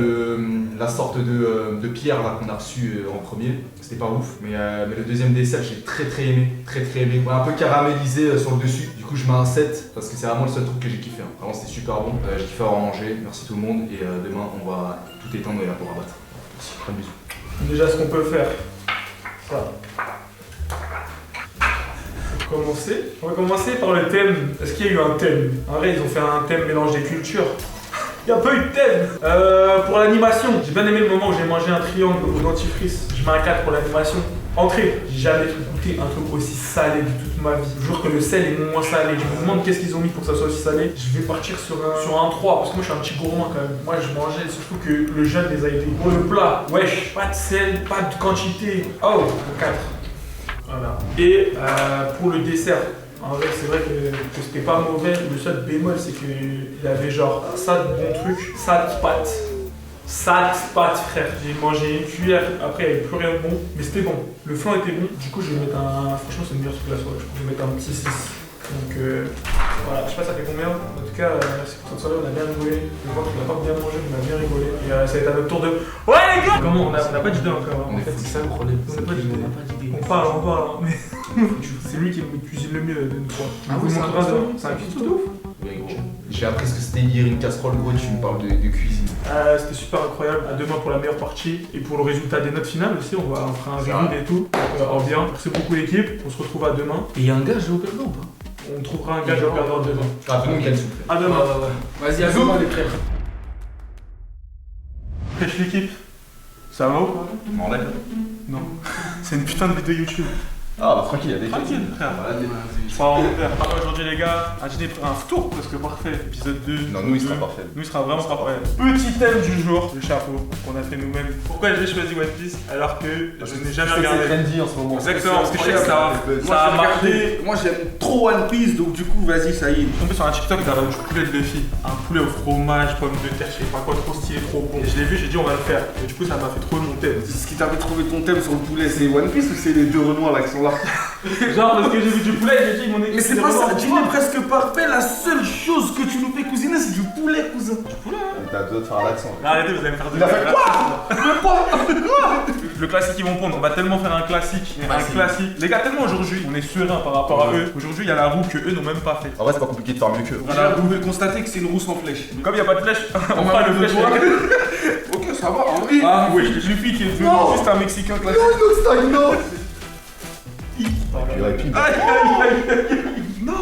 la sorte de pierre là qu'on a reçu en premier, c'était pas ouf. Mais le deuxième dessert, j'ai très aimé. Un peu caramélisé sur le dessus. Du coup, je mets un 7 parce que c'est vraiment le seul truc que j'ai kiffé. Hein. Vraiment, c'était super bon. J'ai kiffé avoir mangé. Merci tout le monde. Et demain, on va tout éteindre et là pour rabattre. Déjà, ce qu'on peut faire, ça. On va commencer par le thème. Est-ce qu'il y a eu un thème? En vrai, ils ont fait un thème mélange des cultures. Il n'y a pas eu de thème. Pour l'animation, j'ai bien aimé le moment où j'ai mangé un triangle au dentifrice. Je mets un 4 pour l'animation. Entrée, j'ai jamais goûté un truc aussi salé de toute ma vie. Je jure que le sel est moins salé. Je me demande qu'est-ce qu'ils ont mis pour que ça soit aussi salé. Je vais partir sur un 3 parce que moi je suis un petit gourmand quand même. Moi je mangeais, surtout que le jeûne les a aidés. Pour le plat, wesh, pas de sel, pas de quantité. Oh, 4. Voilà. Et pour le dessert, en vrai c'est vrai que c'était pas mauvais. Le seul bémol c'est qu'il y avait genre ça de bons trucs, ça de pâtes. Sale pâte frère, j'ai mangé une cuillère, après il n'y avait plus rien de bon, mais c'était bon, le flan était bon, du coup je vais mettre franchement c'est le meilleur truc de la soirée, je vais mettre un petit 6. Donc voilà, je sais pas ça fait combien, en tout cas c'est pour cette soirée on a bien rigolé, je vois qu'on n'a pas bien mangé, on a bien rigolé, et ça va être à notre tour de... Ouais les gars. Comment on n'a pas d'idée encore, en fait c'est ça le problème, on n'a pas d'idée, on parle, mais c'est lui qui me cuisine le mieux de nous trois. Ah oui, c'est un cuistot de ouf. J'ai appris ce que c'était hier une casserole, gros, tu me parles de cuisine. C'était super incroyable. À demain pour la meilleure partie et pour le résultat des notes finales aussi. On fera un verre et tout. On revient. Merci beaucoup l'équipe. On se retrouve à demain. Et il y a un gage au perdant ou pas? On trouvera un gage au perdant demain. Ah, demain, s'il vous plaît. À demain. Vas-y, à demain les frères. Pêche l'équipe. Ça va ou pas? M'enlève. Non. C'est une putain de vidéo YouTube. Ah bah tranquille, il y a des Tranquille frère. Aujourd'hui les gars, un dîner un tour presque parfait, épisode 2. Non, nous il sera parfait. Nous il sera vraiment parfait. Petit thème du jour, le chapeau qu'on a fait nous-mêmes. Pourquoi j'ai choisi One Piece alors que je n'ai jamais regardé? C'est trendy en ce moment. Exactement, parce que je sais que ça a marqué. Moi j'aime trop One Piece, donc du coup vas-y ça y est. Je suis tombé sur un TikTok d'un poulet de Luffy. Un poulet au fromage, pommes de terre, je sais pas quoi, trop stylé, trop bon. Et je l'ai vu, j'ai dit on va le faire. Et du coup ça m'a fait trouver mon thème. Ce qui t'a fait trouver ton thème sur le poulet, c'est One Piece ou c'est les deux Renoirs là qui sont là? Genre parce que j'ai vu du poulet, j'ai dit mon équipe. Mais c'est pas ça, dîner presque parfait, la seule chose que tu nous fais cuisiner c'est du poulet, cousin. Du poulet? T'as besoin de faire l'accent. Non, arrêtez, vous allez me faire de Il a fait quoi? Le classique ils vont prendre, on va tellement faire un classique. Les gars, tellement aujourd'hui, on est serein par rapport à eux. Aujourd'hui, il y a la roue que eux n'ont même pas fait. En vrai, c'est pas compliqué de faire mieux qu'eux. Voilà, vous pouvez constater que c'est une roue sans flèche. Comme il n'y a pas de flèche, on fera le flèche. Ok, ça va, en vrai. Ah oui, Luffy qui est devenu juste un Mexicain classique. Non. Non.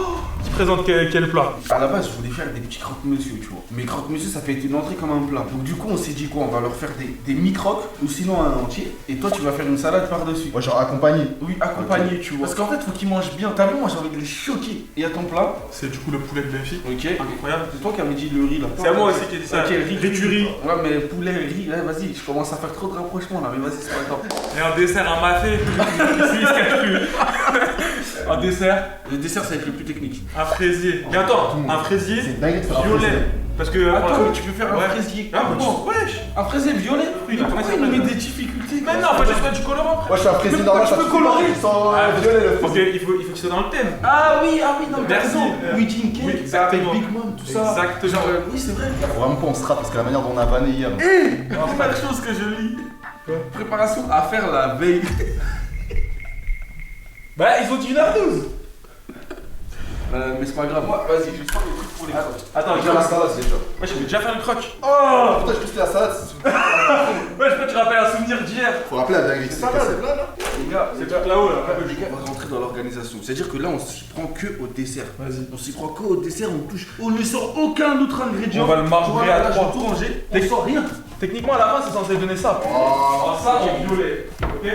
Tu présentes quel plat? À la base, je voulais faire des petits croque-monsieur, tu vois. Mais croque-monsieur, ça fait une entrée comme un plat. Donc du coup, on s'est dit quoi? On va leur faire des mi-croques ou sinon un entier. Et toi, tu vas faire une salade par-dessus. Moi, genre accompagné. Oui, accompagné, tu vois. Parce qu'en fait, faut qu'ils mangent bien. T'as vu, moi, j'ai envie de les choquer. Et à ton plat? C'est du coup le poulet de Luffy. Ok. Incroyable. C'est toi qui avais dit le riz là. C'est à moi aussi qui ai dit ça. Ok, riz du riz. Ouais, mais poulet, riz, là, vas-y, je commence à faire trop de rapprochement là. Mais vas-y, c'est pas grave. Et un dessert, un mafé. Ici, il se cache plus. Un dessert. Le dessert, ça va être le plus technique. Un fraisier. Mais attends, un fraisier C'est dingue de faire un violet. fraisier. Parce que. Attends, mais tu peux faire un fraisier. Ah, bah, Comment? wesh. Un fraisier violet? Oui, Mais pourquoi après, il nous après, met des difficultés? Mais non, faut juste mettre du colorant après. Moi, je suis un fraisier normal, tu peux colorer. sans Ah, violet le Ok, fraisier. il faut qu'il soit dans le thème. Ah oui, non, t'as Merci. raison. Wedding cake, Oui, avec exactement. Big Mom, tout ça. Exactement. Genre, oui, c'est vrai. Faut vraiment pas on se rate parce que la manière dont on a vanné hier. Première chose que je lis. Préparation à faire la veille. Bah, ils ont dit 1h12. Mais c'est pas grave. Moi, vas-y, je sors les trucs pour les crocs. Attends, Déjà la salade, déjà. Moi, je vais déjà faire le croc. Oh putain, je la salade. Ouais, je peux te rappeler un souvenir d'hier. Faut rappeler la dinguerie. C'est pas mal, là. Les gars, C'est peut-être là-haut, là. les gars, on va rentrer dans l'organisation. C'est-à-dire que là, on s'y prend que au dessert. Vas-y. On s'y prend que au dessert, on ne sort aucun autre ingrédient. On va le marger Tu vois, à là, trois. je vais tout ranger. On sort rien. Techniquement, à la fin, c'est censé donner ça. Oh, Ça en violet. Ok?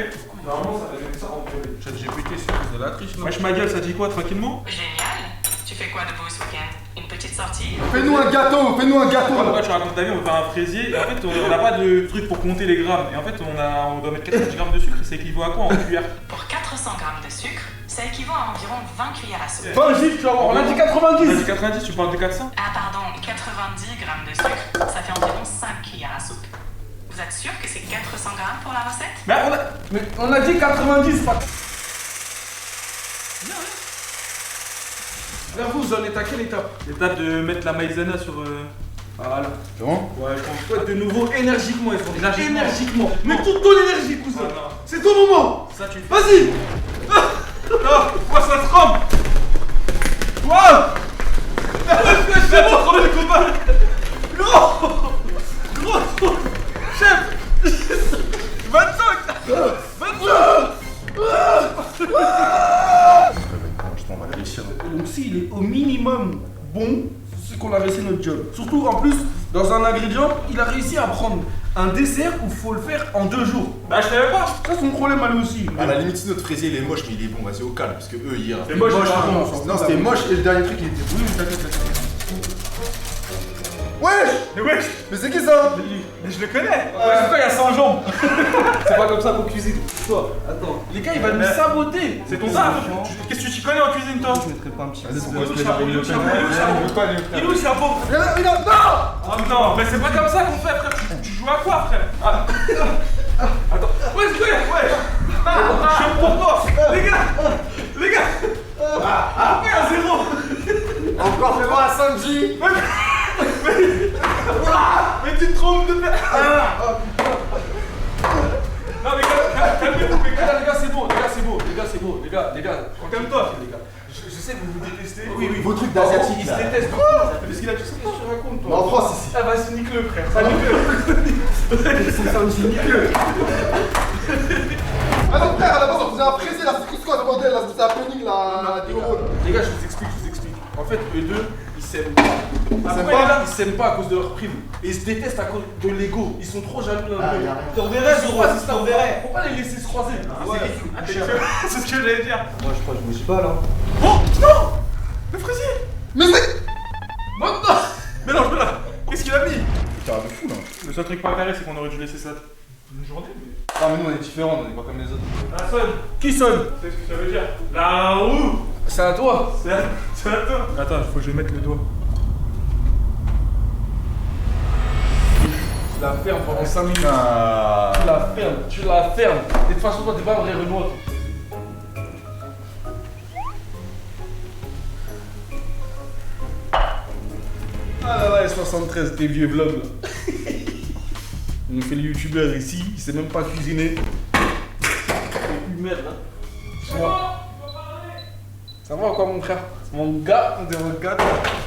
Normalement, ça va donner ça en violet. ChatGPT, c'est de la triche, non? Wesh, ma gueule, ça dit quoi tranquillement? Génial. Tu fais quoi de beau ce week-end? Une petite sortie? fais-nous un gâteau, fais-nous un gâteau. Pourquoi tu racontes ta vie? On veut faire un fraisier. Et en fait, on n'a pas de truc pour compter les grammes. Et en fait, on doit mettre 90 grammes de sucre. Ça équivaut à quoi en cuillère? Pour 400 grammes de sucre, ça équivaut à environ 20 cuillères à soupe. Pas un gif, tu vas voir. On a dit On a 90. dit 90, tu parles de 400? Ah pardon, 90 grammes de sucre, ça fait environ 5 cuillères à soupe. Vous êtes sûr que c'est 400 grammes pour la recette? Mais on a dit 90, pas. Là, vous en êtes à quelle étape? L'étape de mettre la maïzena sur. Voilà. Comment? Ouais, je pense. Toi, de nouveau, énergiquement, il faut Énergiquement. énergiquement. Mets toute ton énergie, cousin. Ah, non. C'est ton moment. Ça, tu le fais. Vas-y. Quoi, ça tremble? Quoi? C'est bon, trop de combat! Gros. Chef. On va réussir. Donc s'il est au minimum bon, c'est qu'on a réussi notre job. Surtout en plus, dans un ingrédient, il a réussi à prendre un dessert où il faut le faire en 2 jours. Bah, je savais pas. Ça, son problème à lui aussi. À la limite, si notre fraisier il est moche, mais il est bon, vas-y au calme, parce que eux hier. C'est moche, Non, c'était moche et le dernier truc il était. Oui, t'inquiète. Wesh! Mais wesh, Mais c'est qui ça? mais je le connais. Ouais, c'est quoi, il y a 100 jambes. C'est pas comme ça qu'on cuisine. Toi, attends. Les gars, il va nous saboter. C'est ton taf. Qu'est-ce que tu connais en cuisine, toi? Je mettrai pas un petit peu. Il est où le chapeau? Non! Oh non, mais c'est pas comme ça qu'on fait, frère. Tu joues à quoi, frère? Attends. Ouais, je suis pour toi. Les gars. Pourquoi il y a 0? Encore fais-moi un samedi! Mais tu te trompes de faire. Non, mais calmez-vous, les gars, c'est bon. Les gars, calme-toi, les gars. Je sais que vous vous détestez. Oui. Vos trucs d'asiatique. Il se déteste. Parce qu'il a tout ça. Qu'est-ce que tu racontes, toi? En France ici. Ah, vas-y, nique-le, frère. Ça nique-le. Ah non, frère, à la base on faisait un fraisier là, c'est quoi ce bordel là? C'est un planning là, du gros. Les gars, je vous explique. En fait, eux deux, ils s'aiment pas. Ils s'aiment pas à cause de leur prime. Et ils se détestent à cause de l'ego. Ils sont trop jaloux l'un de l'autre. Faut pas les laisser se croiser. C'est ce que j'allais dire. Moi je crois que je me suis pas là. Oh, non! Le fraisier! Mais c'est. Mélange-le là! Qu'est-ce qu'il a mis? Putain, de fou là. Le seul truc pas carré, c'est qu'on aurait dû laisser ça une journée, mais. Ah mais nous on est différents, on est pas comme les autres. Ah, sonne! Qui sonne? C'est ce que ça veut dire? La roue! C'est à toi. C'est à toi! Attends, faut que je mette le doigt. Tu la fermes pendant 5 minutes. Ah. Tu la fermes. Et de toute façon, toi, t'es pas un vrai Renoir. Ah là là, les 73, tes vieux vlogs là. On fait le youtubeur ici, il sait même pas cuisiner. Et puis merde hein. Ça va encore mon frère? Mon gars, on dirait mon gars.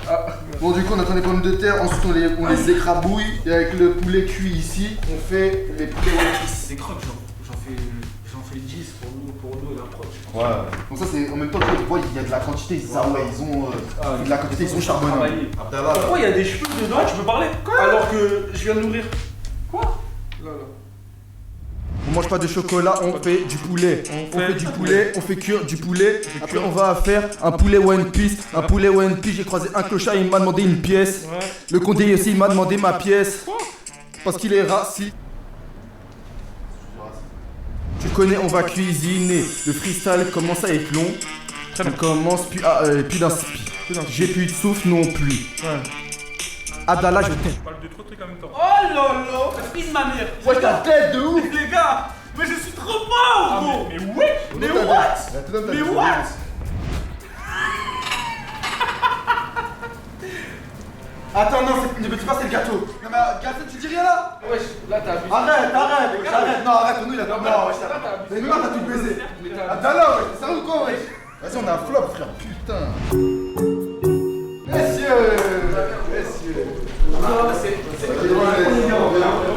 Ah. Bon, du coup, on attend les pommes de terre, ensuite on les écrabouille. Et avec le poulet cuit ici, on fait les poulets One Piece. Des crocs, j'en fais 10 pour nous et l'approche. Ouais. Donc, ça, c'est en même temps, tu vois, il y a de la quantité. Ils ont de la quantité, ils sont charbonnés. Abdallah. Pourquoi il y a des cheveux dedans? Tu peux parler? Alors que je viens de nourrir. Quoi? Là. On mange pas de chocolat, on fait du poulet. On fait du poulet, on fait cuire du poulet. Après, on va faire un poulet One Piece. Un poulet One Piece, j'ai croisé un clochard, il m'a demandé une pièce. Le condé aussi, il m'a demandé ma pièce. Parce qu'il est raciste. Tu connais, on va cuisiner. Le freestyle commence à être long. On commence plus d'inspi. J'ai plus de souffle non plus. Abdallah, je t'aime. Je parle de trop de trucs en même temps. Oh lolo, fille de ma mère. Ouais, ta tête de ouf. Les gars! Mais je suis trop fort, gros! Mais ouais! Mais what? Mais what? Attends, non, ne me dis pas c'est le gâteau. Non, mais gâteau, tu dis rien là? Wesh, là t'as abusé. Arrête. Non, arrête, nous il a pas. Non, wesh, Là t'as abusé. mais nous là, t'as tout baisé. Abdallah, wesh, c'est sérieux ou quoi, wesh? Vas-y, on a un flop, frère, putain. Messieurs.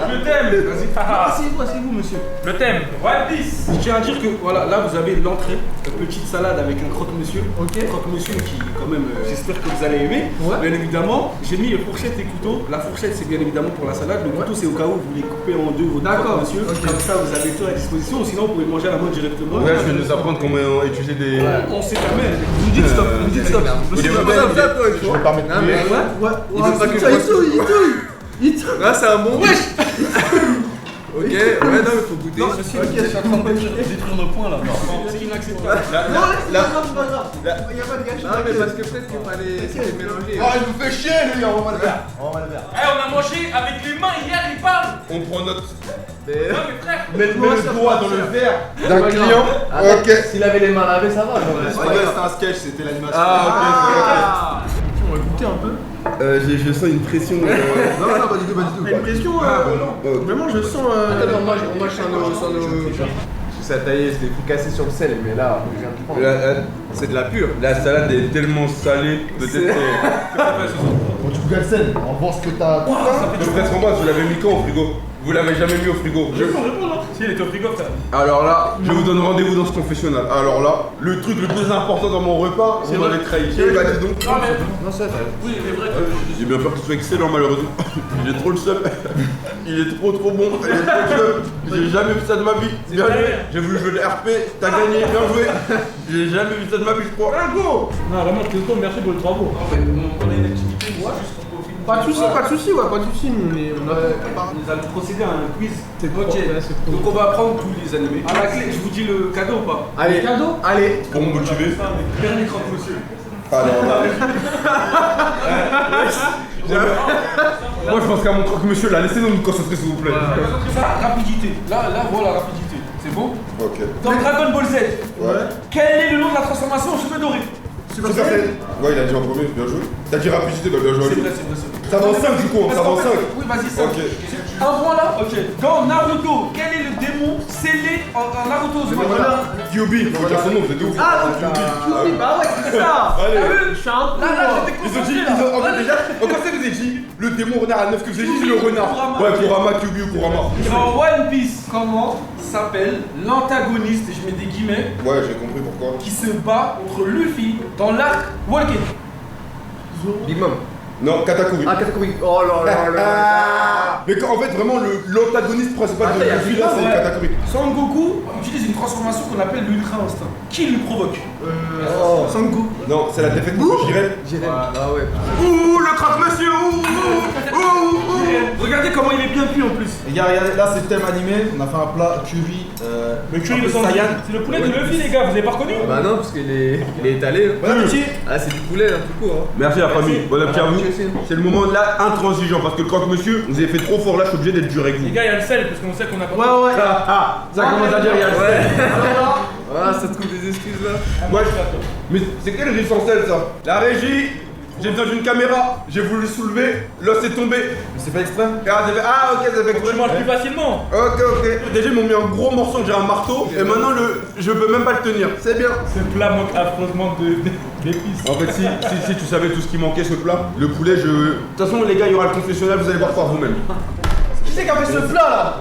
Le thème! Vas-y, Asseyez-vous, monsieur. Le thème, One Piece! Je tiens à dire que voilà, là vous avez l'entrée, une petite salade avec un croque-monsieur. Ok. Croque-monsieur qui, quand même, j'espère que vous allez aimer. Ouais. Bien évidemment, j'ai mis fourchette et couteau. La fourchette, c'est bien évidemment pour la salade. Le couteau, c'est au cas où vous voulez couper en deux votre croque-monsieur. Okay. Comme ça, vous avez tout à disposition. Sinon, vous pouvez manger à la main directement. Ouais, je vais nous apprendre comment utiliser des. Ouais, on sait jamais. Vous me dites stop. Vous me dites stop. Je vais pas mettre. Mais Il veut pas que je là, c'est un bon. Wesh. Ok, ouais, non, mais faut goûter. Non, je suis en train de détruire nos points là. C'est inacceptable. Non, c'est pas grave. Il y a pas de gâchis. Non, mais parce que peut-être qu'il fallait mélanger. Oh, il nous fait chier, lui, on va le faire. Eh, on a mangé avec les mains hier, il parle! On prend notre. Non, mais frère! Mets le doigt dans le verre d'un client. Ok. S'il avait les mains lavées, ça va. C'était un sketch, c'était l'animation. Ah, ok. On va goûter un peu. Je sens une pression. Non, pas du tout. Une pression, vraiment je sens. Attends, moi je sens nos. Ça taillait, c'était cassé sur le sel, mais là, je viens de prendre. C'est de la pure. La salade est tellement salée, peut-être. Quand tu regardes le sel, on voit ce que t'as. Je presque en bas, tu l'avais mis quand au frigo? Vous l'avez jamais mis au frigo. Réponds, hein. Si, il était au frigo, frère. Alors là, je vous donne rendez-vous dans ce confessionnal. Alors là, le truc le plus important dans mon repas, vous m'avez trahi. Bah dis donc. Non, mais. Non, ça va. Oui, mais vrai. J'ai bien peur qu'il soit excellent malheureusement. J'ai trop le seum. Il est trop bon. Il est trop le seum. J'ai jamais vu ça de ma vie. Bien joué. J'ai voulu jouer le RP. T'as gagné. Bien joué. J'ai jamais vu ça de ma vie, je crois. Go. Non, vraiment, je te demande merci pour le travaux. On a une activité, moi, juste qu'on profite. Pas de soucis, pas de soucis, nous Nous allons procéder à un quiz. Ok. Donc on va apprendre tous les animés. À la clé, je vous dis le cadeau ou pas? Allez, cadeau. allez. Pour me motiver. Dernier croque-monsieur. Alors là. Moi je pense qu'à mon croque-monsieur là, laissez-nous nous concentrer s'il vous plaît. Ça, rapidité. Là, voilà, rapidité. C'est bon? Ok. Dans Dragon Ball Z, Ouais. quel est le nom de la transformation en cheveux dorés? Super Saiyan. Ouais, il a dit en premier, bien joué. T'as dit rapidité, bah bien joué. C'est vrai. Ça va en 5 du coup, ça va en 5. Oui, vas-y, ça. Ok. Un point là? Ok. Dans Naruto, quel est le démon scellé en Naruto Uzumaki? Kyuubi, faut dire son nom, vous êtes ouf. Kyuubi, bah ouais, c'est ça. Allez. Je suis un peu. Là, j'étais Ils ont concentré dit, là. en fait déjà, quand ça vous avez dit, le démon renard à 9 que vous avez dit, c'est le renard. Kurama. Ouais, Kurama, Kyuubi ou Kurama. Dans One Piece, comment s'appelle l'antagoniste, et je mets des guillemets, Ouais, j'ai compris pourquoi. qui se bat contre Luffy dans l'arc Walking? Big Mom. Non, Katakuri. Ah, Katakuri. Oh là là là. Mais quand, en fait, vraiment, l'antagoniste principal de Luffy là, c'est Ouais. Katakuri. Son Goku utilise une transformation qu'on appelle l'Ultra Instinct. Qui lui provoque? Son Goku. Non, c'est la défaite contre Jiren. Ah ouais. Ouh, le croque-monsieur. Regardez comment il est bien cuit en plus. Les gars, regardez, là c'est le thème animé. On a fait un plat curry. Le curry un de peu Sanji. Saiyan. C'est le poulet de Luffy, les gars, vous avez pas reconnu? Bah non, parce qu'il est étalé. Bon appétit. Ah, c'est du poulet, là, tout court. Hein. Merci la famille, bon appétit à vous. C'est le moment là intransigeant parce que le croque-monsieur, vous avez fait trop fort là, je suis obligé d'être dur avec vous. Les gars, il y a le sel, parce qu'on sait qu'on a pas. Ouais. Ça commence à dire, il y a le sel. Ah, ça te trouve des excuses là. Ouais, mais c'est quel riz sans sel ça? La régie, j'ai besoin d'une caméra, j'ai voulu soulever, l'os est tombé. Mais c'est pas exprès. Ah ok, ça fait Tu manges plus facilement. Ok. Déjà ils m'ont mis un gros morceau, j'ai un marteau, et maintenant je peux même pas le tenir. C'est bien. Ce plat manque affreusement d'épices. En fait, si tu savais tout ce qui manquait ce plat, le poulet, De toute façon, les gars, il y aura le confessionnal, vous allez voir par vous-même. Qui c'est qui a fait ce plat là?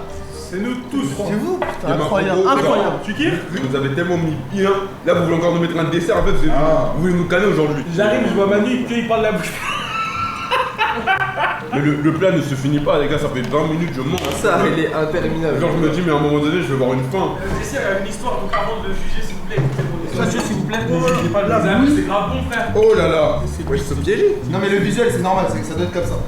C'est nous tous. C'est vous? Il y a Incroyable, un gros- incroyable. Tu kiffes? Vous nous avez tellement mis bien. Là, vous voulez encore nous mettre un dessert, en fait, vous voulez nous canner aujourd'hui. J'arrive, je vois Manu, il parle la bouche. Mais le plat ne se finit pas, les gars, ça fait 20 minutes, je mange. Ça, il est interminable. Genre, je me dis, mais à un moment donné, je vais avoir une faim. Le dessert a une histoire, donc avant de le juger, s'il vous plaît, écoutez mon histoire. S'il vous plaît. J'ai pas de amis, c'est grave bon, frère. Oh là là. Ouais, je suis piégé. Non mais le visuel c'est normal, c'est que ça doit être comme ça.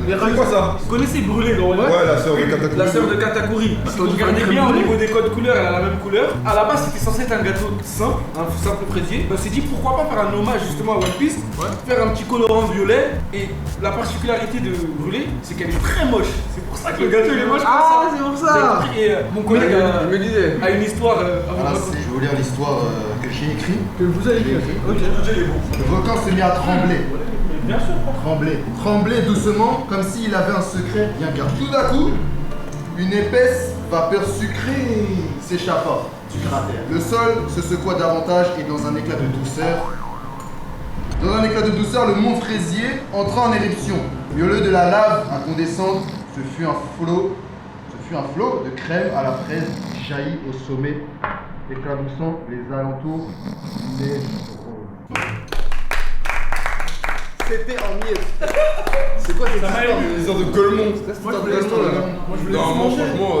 C'est quoi ça? Vous connaissez Brûlé dans Ouais, la sœur de Katakuri. La sœur de Katakuri. Parce que vous regardez bien au niveau des codes couleurs, elle a la même couleur. À la base, c'était censé être un gâteau simple, un simple fraisier. On s'est dit pourquoi pas faire un hommage justement à One Piece, faire un petit colorant violet. Et la particularité de Brûlé, c'est qu'elle est très moche. C'est pour ça que le gâteau il est moche. Ah, c'est pour Vous avez ça. compris. Et mon collègue Je me disais. a une histoire avant Voilà, de je vais vous lire l'histoire que j'ai écrite. Que vous avez écrit. Ok. Le volcan s'est mis à trembler. Bien sûr. Trembler doucement, comme s'il avait un secret bien gardé. Tout d'un coup, une épaisse vapeur sucrée s'échappa du cratère. Le sol se secoua davantage et dans un éclat de douceur. Dans un éclat de douceur, le mont Fraisier entra en éruption. Et au lieu de la lave incandescente, ce fut un flot de crème à la fraise qui jaillit au sommet, éclaboussant les alentours des C'était en miettes. C'est quoi cette Ça m'a histoire ému. Une sorte de Golemon. C'est quoi cette histoire de Golemon, là? Non, moi, franchement,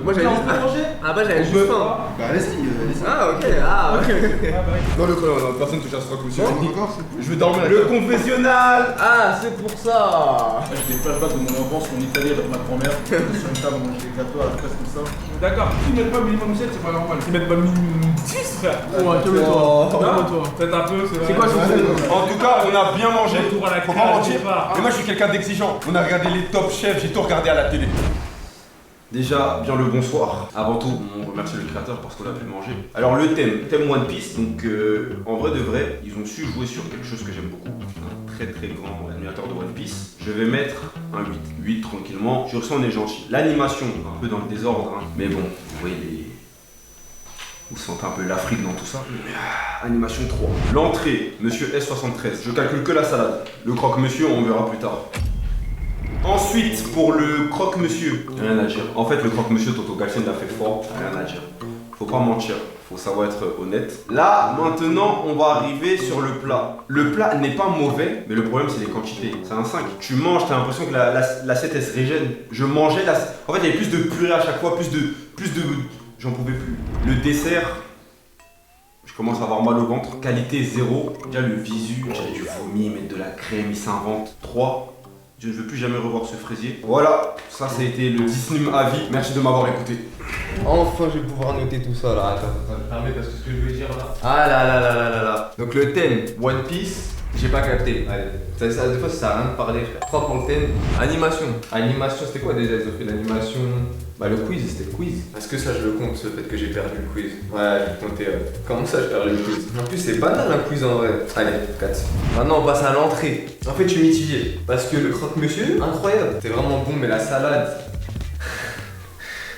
Moi j'avais juste. Ah bah j'avais juste faim. Bah allez-y. Ah ok, ah ok. Non, non, personne touche à ce croque-monsieur. Encore, Je vais dormir. Le confessionnal. Ah c'est pour ça. J'ai des flashbacks de mon enfance en Italie avec ma grand-mère. Sur une table, on mangeait des gâteaux à la presse comme ça. D'accord, s'ils mettent pas minimum 7, c'est pas normal. Ils mettent pas minimum 10, frère. Ouais, calme-toi. Calme-toi. Peut-être un peu, c'est C'est quoi ce En tout cas, on a bien mangé. Retour à la Faut case, pas mentir. départ. Et moi, je suis quelqu'un d'exigeant. On a regardé les top chefs, j'ai tout regardé à la télé. Déjà, bien le bonsoir. Avant tout, on remercie le créateur parce qu'on a pu manger. Alors le thème One Piece, donc en vrai de vrai, ils ont su jouer sur quelque chose que j'aime beaucoup. Un très très grand animateur de One Piece. Je vais mettre un 8. 8 tranquillement, je ressens on est gentil. L'animation, un peu dans le désordre, hein. Mais bon, vous voyez les... Vous sentez un peu l'Afrique dans tout ça. Animation 3. L'entrée, monsieur S73. Je calcule que la salade. Le croque-monsieur, on verra plus tard. Ensuite, pour le croque-monsieur, rien à dire. En fait, le croque-monsieur, Toto Galsen l'a fait fort, rien à dire. Faut pas mentir, faut savoir être honnête. Là, maintenant, on va arriver sur le plat. Le plat n'est pas mauvais, mais le problème, c'est les quantités. C'est un 5. Tu manges, t'as l'impression que l'assiette, elle se régène. Je mangeais, en fait, il y avait plus de purée à chaque fois, plus de... J'en pouvais plus. Le dessert... Je commence à avoir mal au ventre. Qualité 0. Déjà le visu, j'avais du vomi, mettre de la crème, il s'invente. 3. Je ne veux plus jamais revoir ce fraisier. Voilà, ça a été le Disnum à vie. Merci de m'avoir écouté. Enfin, je vais pouvoir noter tout ça là. Attends, permets parce que ce que je veux dire là. Ah là. Donc le thème One Piece, j'ai pas capté. Allez, des fois ça sert à rien de parler, frère. 3 pour le thème. Animation, c'était quoi déjà? Ils ont fait l'animation. Bah le quiz, c'était le quiz. Est-ce que ça je le compte, le fait que j'ai perdu le quiz? Ouais, je vais compter. Comment ça j'ai perdu le quiz? En plus c'est banal un quiz en vrai. Allez, 4. Maintenant on passe à l'entrée. En fait je suis mitigé. Parce que le croque-monsieur, incroyable. C'est vraiment bon, mais la salade.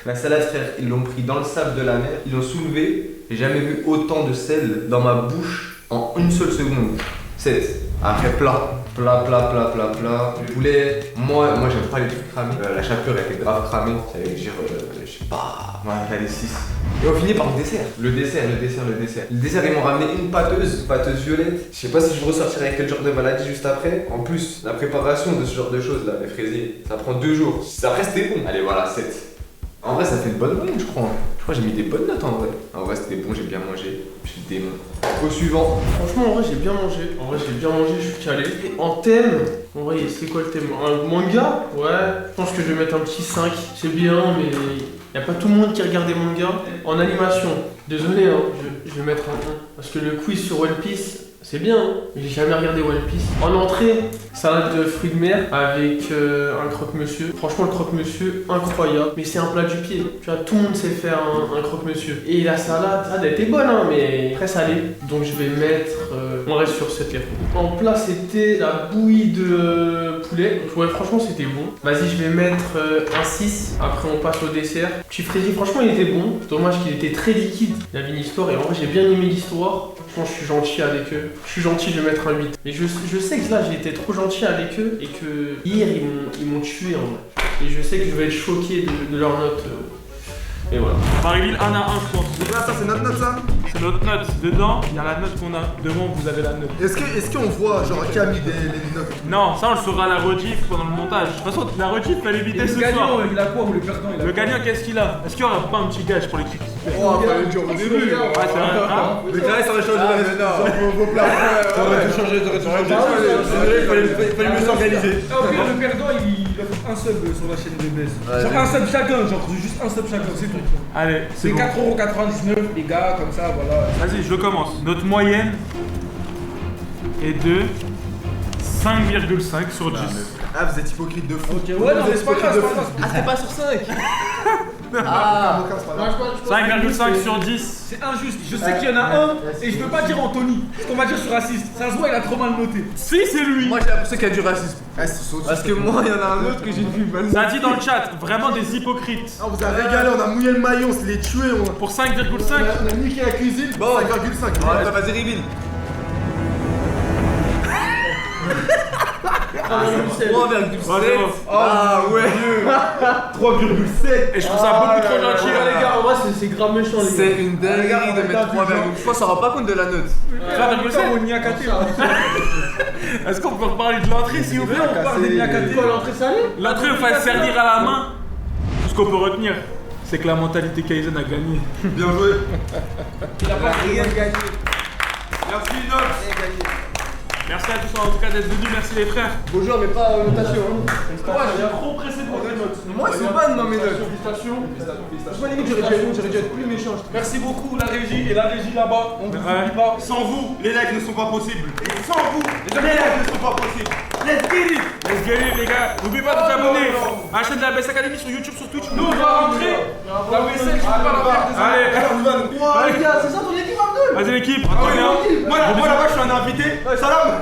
La salade frère, ils l'ont pris dans le sable de la mer, ils l'ont soulevé. J'ai jamais vu autant de sel dans ma bouche en une seule seconde. 7. Après plat. Le poulet, moi j'aime pas les trucs cramés. La chapelure était grave cramée, ça veut dire, je sais pas, ouais, j'avais 6. Et on finit par le dessert. Le dessert, ils m'ont ramené une pâteuse violette. Je sais pas si je ressortirai avec quel genre de maladie juste après. En plus, la préparation de ce genre de choses là, les fraisiers, ça prend 2 jours. Après c'était bon. Allez voilà, 7. En vrai ça fait une bonne moyenne je crois. Je crois que j'ai mis des bonnes notes en vrai. En vrai c'était bon, j'ai bien mangé. Je suis démon. Au suivant. Franchement, en vrai, j'ai bien mangé. Je suis calé. Et en thème, en vrai, c'est quoi le thème? Un manga? Ouais, je pense que je vais mettre un petit 5. C'est bien, mais y a pas tout le monde qui regarde des mangas. En animation, désolé, hein, je vais mettre un 1. Parce que le quiz sur One Piece, c'est bien, hein, mais j'ai jamais regardé One Piece. En entrée, salade de fruits de mer avec un croque-monsieur. Franchement, le croque-monsieur, incroyable. Mais c'est un plat du pied. Tu vois, tout le monde sait faire un croque-monsieur. Et la salade, elle était bonne, hein, mais très salée. Donc je vais mettre... on reste sur cette lettre. En plat, c'était la bouillie de poulet. Donc, ouais, franchement, c'était bon. Vas-y, je vais mettre un 6. Après, on passe au dessert. Petit fraisier, franchement, il était bon. Dommage qu'il était très liquide. Il y avait une histoire et en vrai, j'ai bien aimé l'histoire. Franchement, je suis gentil avec eux. Je suis gentil, je vais mettre un 8. Mais je sais que là, j'ai été trop gentil avec eux et que hier, ils m'ont tué en vrai. Et je sais que je vais être choqué de leur note. Et voilà. Marie-Ville 1 à 1, je pense. Donc là, ça c'est notre note ça. C'est notre note. Dedans, il y a la note qu'on a. Devant, vous avez la note. Est-ce qu'on voit genre qui a mis les notes? Non, ça on le saura à la rediff pendant le montage. De toute façon, la rediff, fallait éviter ce soir. Il a quoi ou le perdant il a Le gagnant, qu'est-ce qu'il a? Est-ce qu'il y aura pas un petit gage pour l'équipe? Oh, fallait le dire au début. Ouais, c'est vrai. Hein? Mais carré, ça aurait changé la vos plats. Ça aurait tout changé, il fallait mieux s'organiser. Le perdant, il a un sub sur la chaîne de BS. Genre un sub chacun, genre juste un sub chacun, c'est tout. Allez, C'est 4,99€ les gars, comme ça, voilà. Vas-y, je commence. Notre moyenne est de 5,5 sur 10. Ah, vous êtes hypocrite de fou. Ouais, non, mais c'est pas grave, Ah c'était pas sur 5. Ah, 5,5 sur 10. C'est injuste. Je sais qu'il y en a un et je veux pas dire Anthony. Parce qu'on va dire sur raciste. Ça se voit, il a trop mal noté. Si, c'est lui. Moi j'ai l'impression qu'il y a du racisme. Parce que moi, il y en a un autre que j'ai vu. Ça dit dans le chat, vraiment des hypocrites. On vous a régalé, on a mouillé le maillot, on se l'est tué. Pour 5,5. On a niqué la cuisine. Bon. 5,5. Ouais, vas-y reveal. 3,7. Ah ouais. 3,7. Et je trouve ça beaucoup trop gentil. Les gars, en vrai, c'est grave méchant, les gars. C'est une dinguerie de mettre 3,7. Je pense qu'on s'en rend pas compte de la note. 3,7. On y a caté. Est-ce qu'on peut reparler de l'entrée s'il vous plaît? On parle des caté. Quoi, l'entrée salée? L'entrée, il faut servir à la main. Tout ce qu'on peut retenir, c'est que la mentalité Kaizen a gagné. Bien joué. Il a pas rien gagné. Merci, Inox. Merci à tous en tout cas d'être venus, merci les frères. Bonjour, mais pas notation. Moi j'ai trop pressé de voir les notes. Moi c'est bonne dans mes notes. Félicitations. Franchement limite j'aurais dû être plus méchant. Merci beaucoup la régie et la régie là-bas. On vous oublie pas. Sans vous, les likes ne sont pas possibles. Et sans vous, les likes ne sont pas possibles. Let's get it. Let's get it les gars. N'oubliez pas de vous abonner à la chaîne de la BS Academy sur YouTube, sur Twitch. Nous on va rentrer. La vaisselle, je peux pas la faire. Allez. Les gars, c'est ça ton équipe Abdul? Vas-y l'équipe. Moi là-bas je suis un invité. Salam.